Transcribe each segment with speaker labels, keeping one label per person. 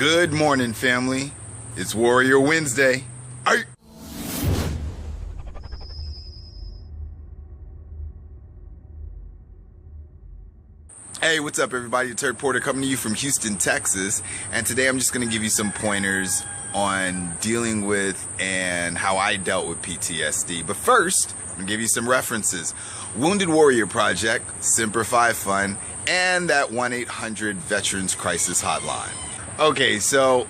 Speaker 1: Good morning, family. It's Warrior Wednesday. Aye. Hey, what's up, everybody? It's Turd Porter coming to you from Houston, Texas. And today I'm just going to give you some pointers on dealing with and how I dealt with PTSD. But first, I'm going to give you some references. Wounded Warrior Project, Semper Fi Fund, and that 1-800 Veterans Crisis Hotline. Okay, so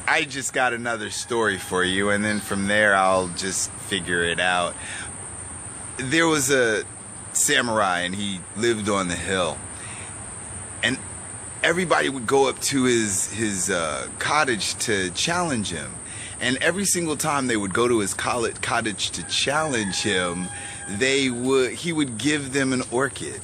Speaker 1: I just got another story for you, and then from there I'll just figure it out. There was a samurai, and he lived on the hill. And everybody would go up to his cottage to challenge him. And every single time they would go to his cottage to challenge him, he would give them an orchid.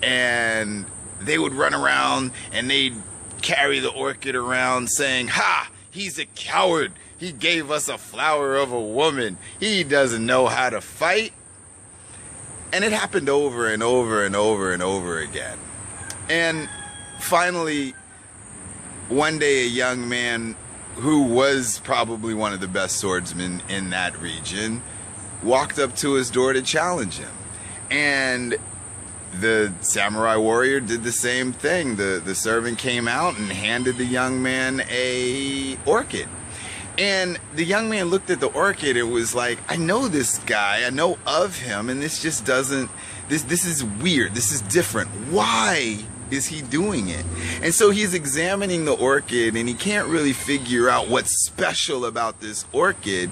Speaker 1: And they would run around and they'd carry the orchid around saying, "Ha! He's a coward. He gave us a flower of a woman. He doesn't know how to fight." And it happened over and over and over and over again. And finally, one day a young man who was probably one of the best swordsmen in that region walked up to his door to challenge him. And the samurai warrior did the same thing. The servant came out and handed the young man a orchid. And the young man looked at the orchid and was like, "I know this guy, I know of him, and this just doesn't, this is weird, this is different. Why is he doing it?" And so he's examining the orchid and he can't really figure out what's special about this orchid.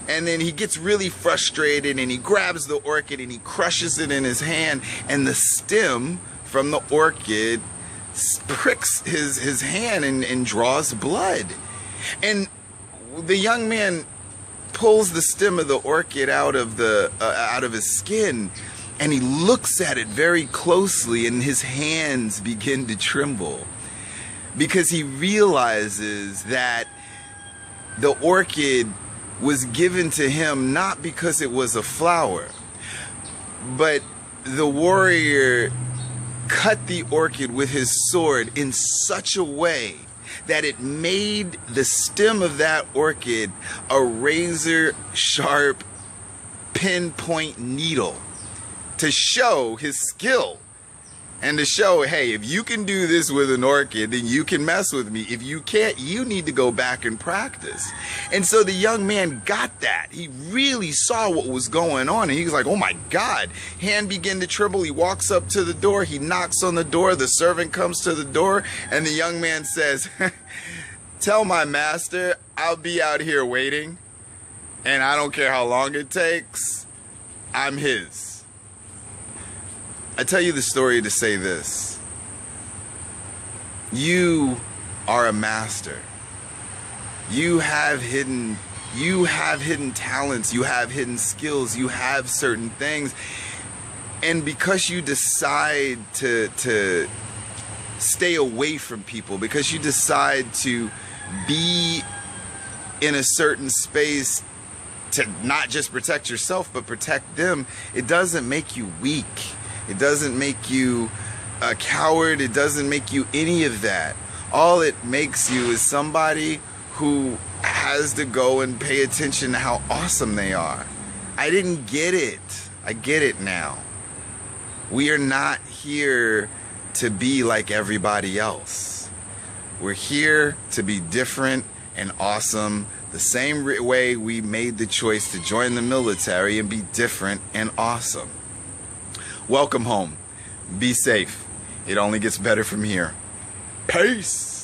Speaker 1: And then he gets really frustrated and he grabs the orchid and he crushes it in his hand, and the stem from the orchid pricks his hand and draws blood. And the young man pulls the stem of the orchid out of his skin, and he looks at it very closely, and his hands begin to tremble because he realizes that the orchid was given to him not because it was a flower, but the warrior cut the orchid with his sword in such a way that it made the stem of that orchid a razor sharp pinpoint needle, to show his skill and to show, hey, if you can do this with an orchid, then you can mess with me. If you can't, you need to go back and practice. And so the young man got that. He really saw what was going on, and he was like, "Oh my God." Hand began to tremble. He walks up to the door. He knocks on the door. The servant comes to the door, and the young man says, "Tell my master I'll be out here waiting, and I don't care how long it takes. I'm his." I tell you the story to say this. You are a master. You have hidden talents, you have hidden skills, you have certain things. And because you decide to stay away from people, because you decide to be in a certain space to not just protect yourself but protect them, it doesn't make you weak. It doesn't make you a coward. It doesn't make you any of that. All it makes you is somebody who has to go and pay attention to how awesome they are. I didn't get it. I get it now. We are not here to be like everybody else. We're here to be different and awesome, the same way we made the choice to join the military and be different and awesome. Welcome home. Be safe. It only gets better from here. Peace.